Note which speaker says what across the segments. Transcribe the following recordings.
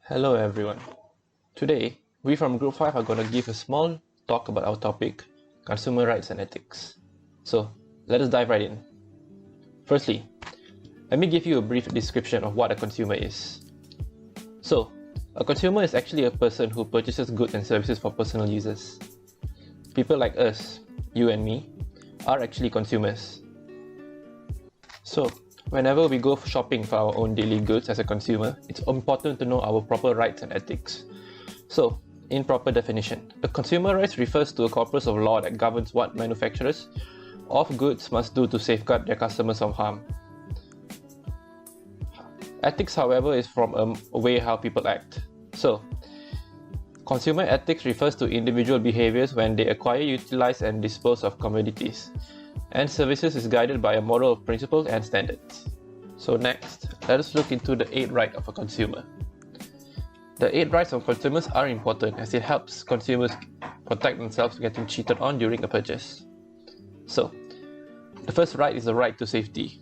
Speaker 1: Hello everyone. Today, we from Group 5 are going to give a small talk about our topic, consumer rights and ethics. So, let us dive right in. Firstly, let me give you a brief description of what a consumer is. So, a consumer is actually a person who purchases goods and services for personal uses. People like us, you and me, are actually consumers. So, whenever we go shopping for our own daily goods as a consumer, it's important to know our proper rights and ethics. So, in proper definition, a consumer rights refers to a corpus of law that governs what manufacturers of goods must do to safeguard their customers from harm. Ethics, however, is from a way how people act. So, consumer ethics refers to individual behaviors when they acquire, utilize, and dispose of commodities, and services is guided by a moral of principles and standards. So next, let us look into the 8 rights of a consumer. The 8 rights of consumers are important as it helps consumers protect themselves from getting cheated on during a purchase. So, the first right is the right to safety.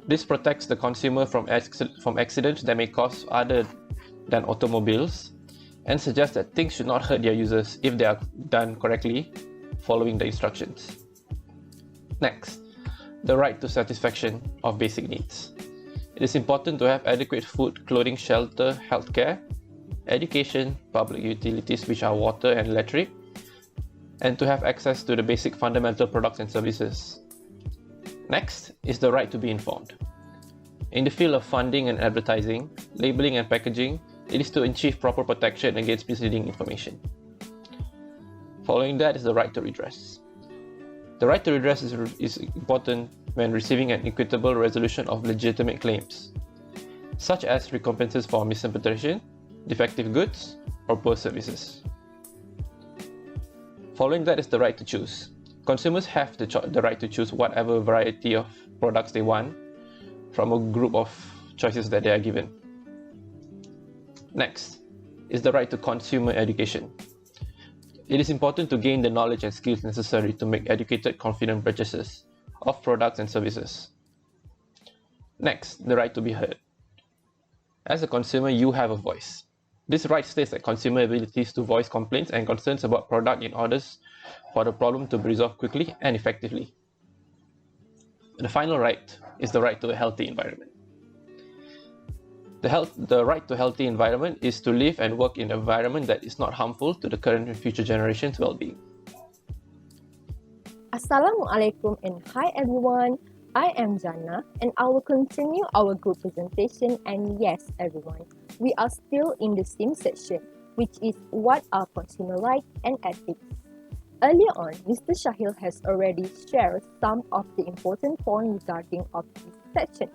Speaker 1: This protects the consumer from accidents that may cause other than automobiles and suggests that things should not hurt their users if they are done correctly, following the instructions. Next, the right to satisfaction of basic needs. It is important to have adequate food, clothing, shelter, healthcare, education, public utilities which are water and electric, and to have access to the basic fundamental products and services. Next is the right to be informed. In the field of funding and advertising, labeling and packaging, it is to achieve proper protection against misleading information. Following that is the right to redress. The right to redress is important when receiving an equitable resolution of legitimate claims, such as recompenses for misinterpretation, defective goods, or poor services. Following that is the right to choose. Consumers have the right to choose whatever variety of products they want from a group of choices that they are given. Next is the right to consumer education. It is important to gain the knowledge and skills necessary to make educated, confident purchases of products and services. Next, the right to be heard. As a consumer, you have a voice. This right states that consumer abilities to voice complaints and concerns about product in order for the problem to be resolved quickly and effectively. The final right is the right to a healthy environment. The right to a healthy environment is to live and work in an environment that is not harmful to the current and future generations' well-being.
Speaker 2: Assalamualaikum and hi everyone. I am Jannah and I will continue our group presentation, and yes everyone, we are still in the same section, which is what are consumer rights and ethics. Earlier on, Mr. Shahil has already shared some of the important points regarding of this section.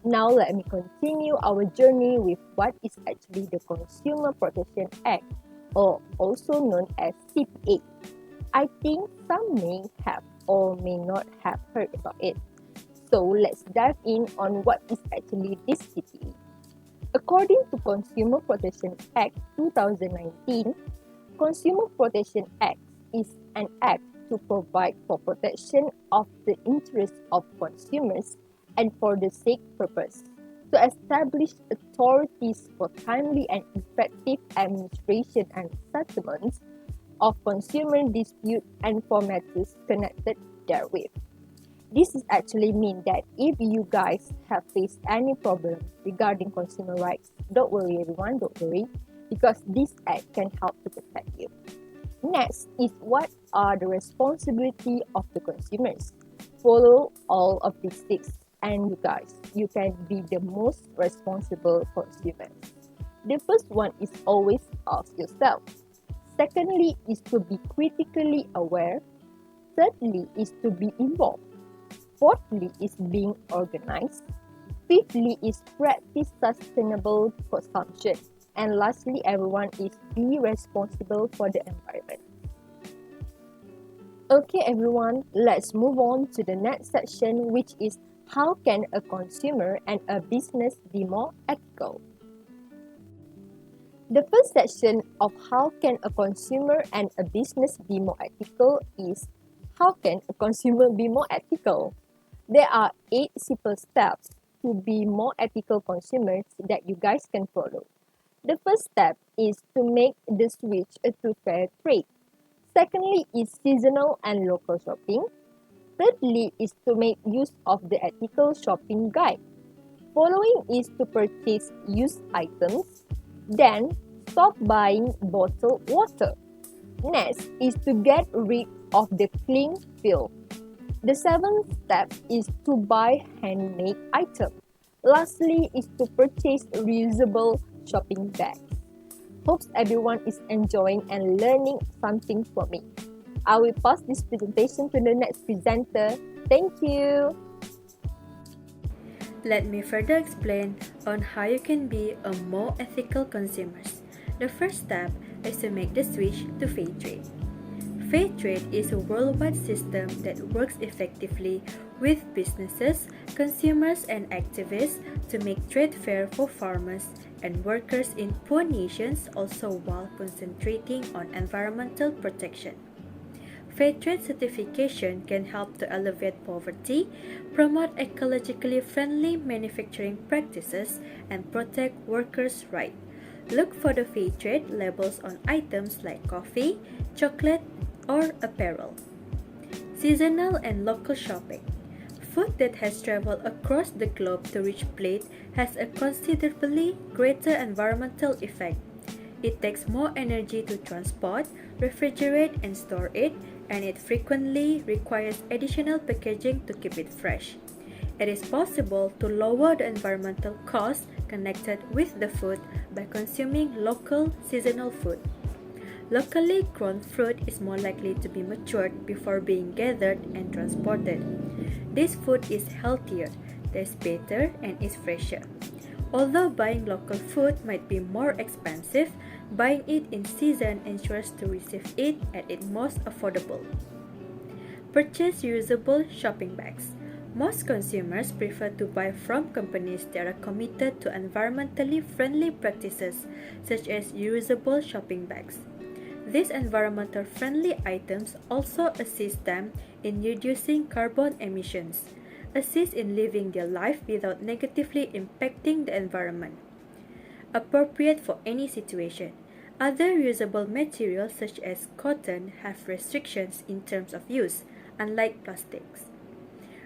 Speaker 2: Now let me continue our journey with what is actually the Consumer Protection Act, or also known as CPA. I think some may have or may not have heard about it. So let's dive in on what is actually this CPA. According to Consumer Protection Act 2019, Consumer Protection Act is an act to provide for protection of the interests of consumers and for the sake purpose, to establish authorities for timely and effective administration and settlements of consumer dispute and for matters connected therewith. This is actually mean that if you guys have faced any problem regarding consumer rights, don't worry everyone, don't worry, because this act can help to protect you. Next is what are the responsibility of the consumers. Follow all of these 6 and you guys, you can be the most responsible consumers. The first one is always ask yourself. Secondly is to be critically aware. Thirdly is to be involved. Fourthly is being organized. Fifthly is practice sustainable consumption. And lastly, everyone is be responsible for the environment. Okay everyone, let's move on to the next section, which is how can a consumer and a business be more ethical? The first section of how can a consumer and a business be more ethical is how can a consumer be more ethical? There are 8 simple steps to be more ethical consumers that you guys can follow. The first step is to make the switch to fair trade. Secondly is seasonal and local shopping. Thirdly is to make use of the ethical shopping guide. Following is to purchase used items. Then stop buying bottled water. Next is to get rid of the cling film. The seventh step is to buy handmade items. Lastly is to purchase reusable shopping bags. Hopes everyone is enjoying and learning something from me. I will pass this presentation to the next presenter. Thank you.
Speaker 3: Let me further explain on how you can be a more ethical consumer. The first step is to make the switch to fair trade. Fair trade is a worldwide system that works effectively with businesses, consumers, and activists to make trade fair for farmers and workers in poor nations, also while concentrating on environmental protection. Fair trade certification can help to alleviate poverty, promote ecologically friendly manufacturing practices, and protect workers' rights. Look for the fair trade labels on items like coffee, chocolate, or apparel. Seasonal and local shopping. Food that has traveled across the globe to reach plate has a considerably greater environmental effect. It takes more energy to transport, refrigerate, and store it, and it frequently requires additional packaging to keep it fresh. It is possible to lower the environmental costs connected with the food by consuming local seasonal food. Locally grown fruit is more likely to be matured before being gathered and transported. This food is healthier, tastes better, and is fresher. Although buying local food might be more expensive, buying it in season ensures to receive it at its most affordable. Purchase reusable shopping bags. Most consumers prefer to buy from companies that are committed to environmentally friendly practices, such as reusable shopping bags. These environmental friendly items also assist them in reducing carbon emissions, assist in living their life without negatively impacting the environment. Appropriate for any situation. Other reusable materials such as cotton have restrictions in terms of use, unlike plastics.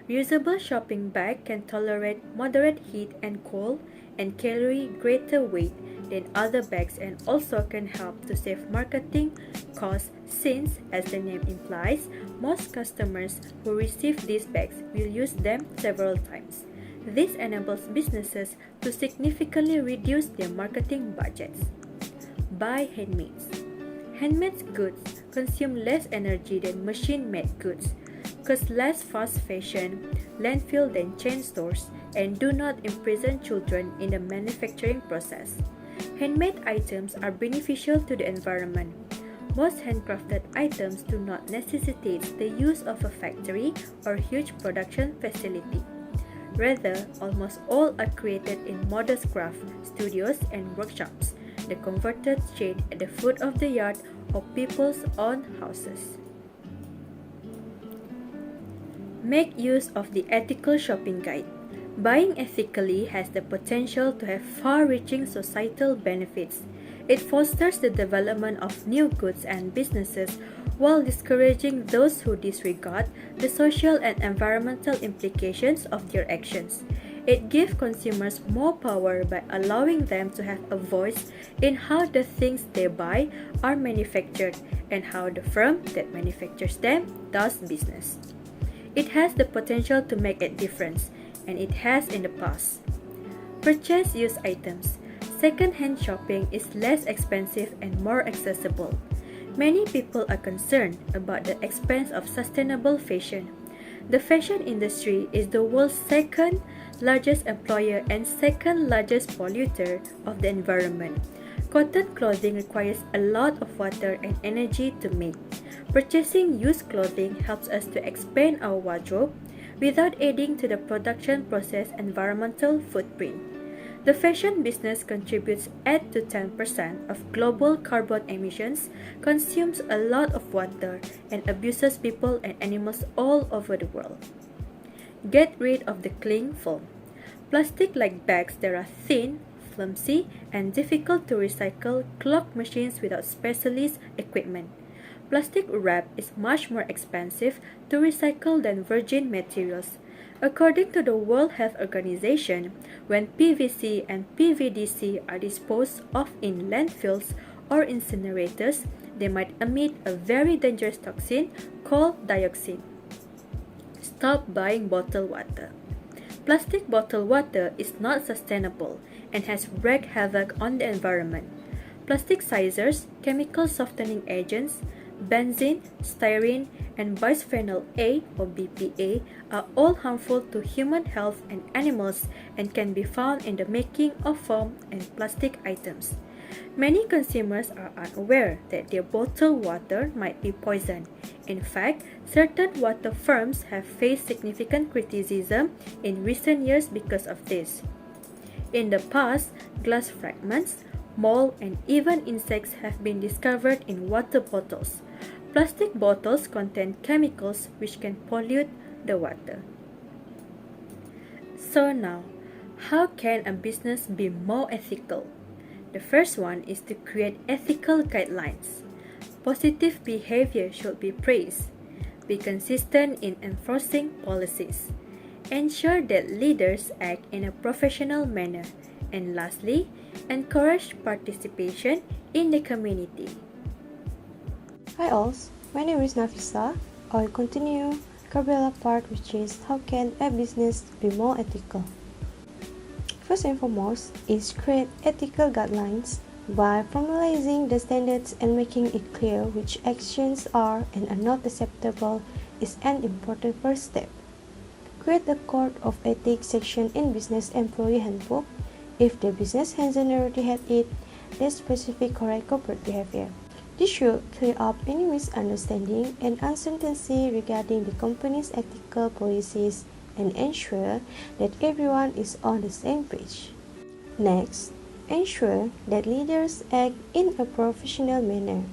Speaker 3: Reusable shopping bag can tolerate moderate heat and cold and carry greater weight than other bags and also can help to save marketing costs since, as the name implies, most customers who receive these bags will use them several times. This enables businesses to significantly reduce their marketing budgets. Buy handmaids. Handmade goods consume less energy than machine-made goods, cost less fast fashion, landfill than chain stores, and do not imprison children in the manufacturing process. Handmade items are beneficial to the environment. Most handcrafted items do not necessitate the use of a factory or huge production facility. Rather, almost all are created in modest craft studios and workshops, the converted shade at the foot of the yard or people's own houses. Make use of the ethical shopping guide. Buying ethically has the potential to have far-reaching societal benefits. It fosters the development of new goods and businesses while discouraging those who disregard the social and environmental implications of their actions. It gives consumers more power by allowing them to have a voice in how the things they buy are manufactured and how the firm that manufactures them does business. It has the potential to make a difference, and it has in the past. Purchase used items. Second-hand shopping is less expensive and more accessible. Many people are concerned about the expense of sustainable fashion. The fashion industry is the world's second largest employer and second largest polluter of the environment. Cotton clothing requires a lot of water and energy to make. Purchasing used clothing helps us to expand our wardrobe without adding to the production process environmental footprint. The fashion business contributes 8 to 10% of global carbon emissions, consumes a lot of water, and abuses people and animals all over the world. Get rid of the cling film. Plastic-like bags that are thin, clumsy and difficult to recycle clock machines without specialist equipment. Plastic wrap is much more expensive to recycle than virgin materials. According to the World Health Organization, when PVC and PVDC are disposed of in landfills or incinerators, they might emit a very dangerous toxin called dioxin. Stop buying bottled water. Plastic bottled water is not sustainable and has wreaked havoc on the environment. Plastic sizers, chemical softening agents, benzene, styrene, and bisphenol A or BPA are all harmful to human health and animals and can be found in the making of foam and plastic items. Many consumers are unaware that their bottled water might be poisoned. In fact, certain water firms have faced significant criticism in recent years because of this. In the past, glass fragments, mold, and even insects have been discovered in water bottles. Plastic bottles contain chemicals which can pollute the water. So now, how can a business be more ethical? The first one is to create ethical guidelines. Positive behavior should be praised. Be consistent in enforcing policies. Ensure that leaders act in a professional manner. And lastly, encourage participation in the community.
Speaker 4: Hi all, my name is Nafisa. I will continue Gabriela part, which is how can a business be more ethical. First and foremost is create ethical guidelines by formalizing the standards and making it clear which actions are and are not acceptable is an important first step. Create a code of ethics section in business employee handbook. If the business hasn't already had it, that specific correct corporate behavior. This should clear up any misunderstanding and uncertainty regarding the company's ethical policies and ensure that everyone is on the same page. Next, ensure that leaders act in a professional manner.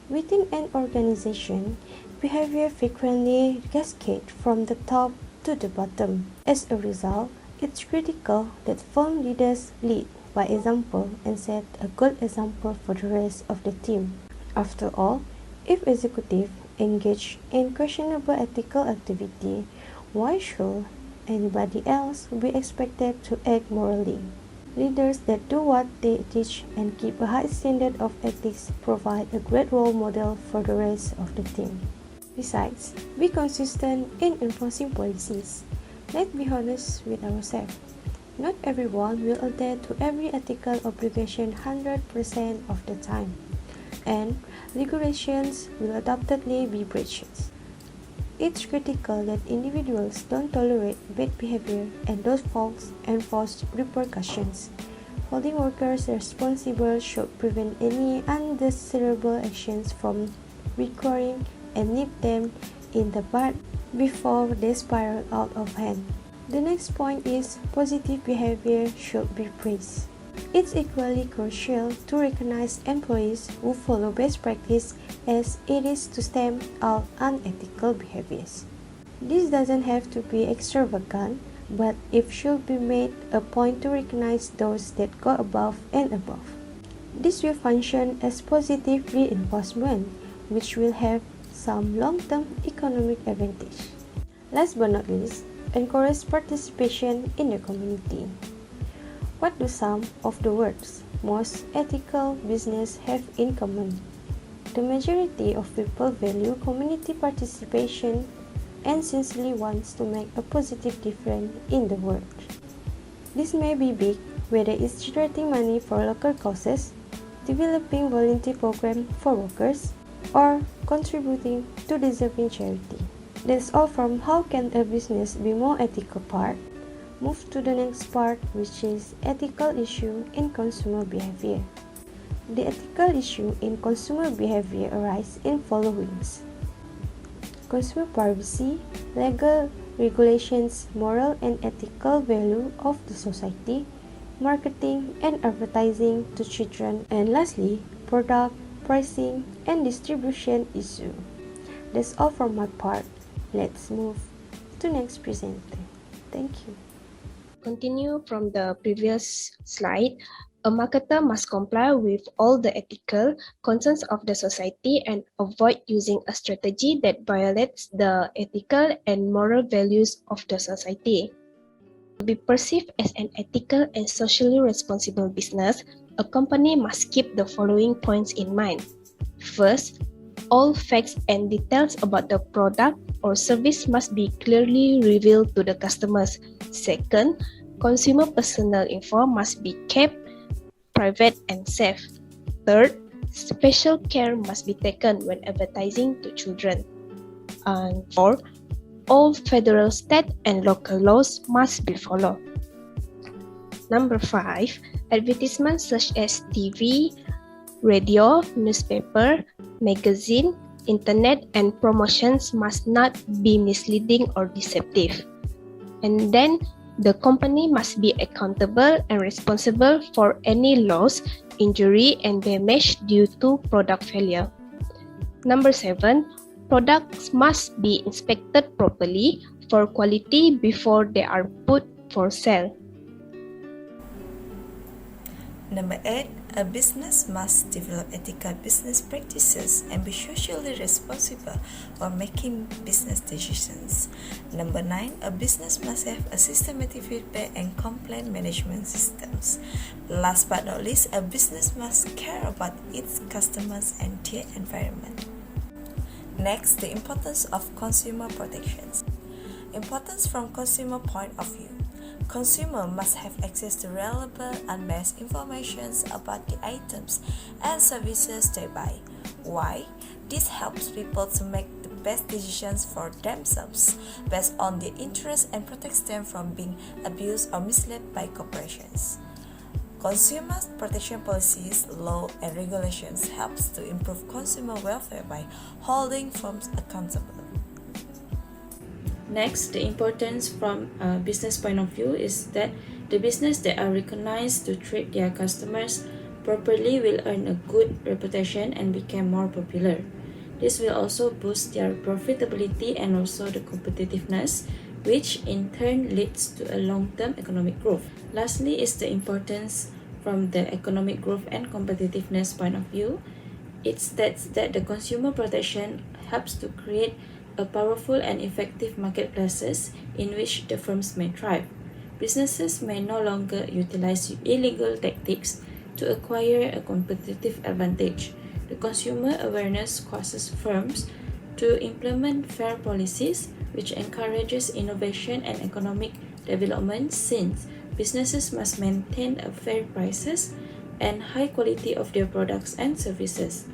Speaker 4: Within an organization, behavior frequently cascades from the top to the bottom. As a result, it's critical that firm leaders lead by example and set a good example for the rest of the team. After all, if executives engage in questionable ethical activity, why should anybody else be expected to act morally? Leaders that do what they teach and keep a high standard of ethics provide a great role model for the rest of the team. Besides, be consistent in enforcing policies. Let's be honest with ourselves. Not everyone will adhere to every ethical obligation 100% of the time, and regulations will undoubtedly be breached. It's critical that individuals don't tolerate bad behavior and those faults enforce repercussions. Holding workers responsible should prevent any undesirable actions from recurring and nip them in the bud before they spiral out of hand. The next point is positive behavior should be praised. It's equally crucial to recognize employees who follow best practice as it is to stamp out unethical behaviors. This doesn't have to be extravagant, but it should be made a point to recognize those that go above and above. This will function as positive reinforcement, which will have some long-term economic advantage. Last but not least, encourage participation in the community. What do some of the world's most ethical businesses have in common? The majority of people value community participation and sincerely wants to make a positive difference in the world. This may be big, whether it's generating money for local causes, developing volunteer programs for workers, or contributing to deserving charity. That's all from how can a business be more ethical part. Move to the next part, which is ethical issue in consumer behavior. The ethical issue in consumer behavior arise in followings: consumer privacy, legal regulations, moral and ethical value of the society, marketing and advertising to children, and lastly, product, pricing, and distribution issue. That's all from my part. Let's move to next presenter. Thank you.
Speaker 2: Continue from the previous slide.
Speaker 5: A marketer must comply with all the ethical concerns of the society and avoid using a strategy that violates the ethical and moral values of the society. To be perceived as an ethical and socially responsible business, a company must keep the following points in mind. First, all facts and details about the product or service must be clearly revealed to the customers. Second, consumer personal info must be kept private and safe. Third, special care must be taken when advertising to children. And fourth, all federal, state, and local laws must be followed. Number 5, advertisements such as TV, radio, newspaper, magazine, internet, and promotions must not be misleading or deceptive. And then, the company must be accountable and responsible for any loss, injury, and damage due to product failure. Number 7, products must be inspected properly for quality before they are put for sale.
Speaker 6: Number 8, a business must develop ethical business practices and be socially responsible while making business decisions. Number 9, a business must have a systematic feedback and complaint management systems. Last but not least, a business must care about its customers and their environment. Next, the importance of consumer protections. Importance from consumer point of view. Consumer must have access to reliable, unbiased information about the items and services they buy. Why? This helps people to make the best decisions for themselves based on their interests and protects them from being abused or misled by corporations. Consumer protection policies, law, and regulations helps to improve consumer welfare by holding firms accountable.
Speaker 7: Next, the importance from a business point of view is that the business that are recognized to treat their customers properly will earn a good reputation and become more popular. This will also boost their profitability and also the competitiveness, which in turn leads to a long-term economic growth. Lastly is the importance from the economic growth and competitiveness point of view. It states that the consumer protection helps to create a powerful and effective marketplaces in which the firms may thrive. Businesses may no longer utilize illegal tactics to acquire a competitive advantage. The consumer awareness causes firms to implement fair policies which encourages innovation and economic development, since businesses must maintain a fair prices and high quality of their products and services.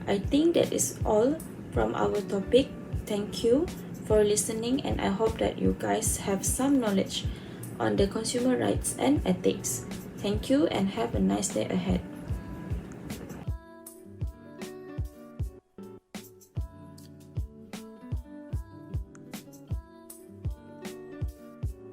Speaker 7: I think that is all from our topic. Thank you for listening, and I hope that you guys have some knowledge on the consumer rights and ethics. Thank you and have a nice day ahead.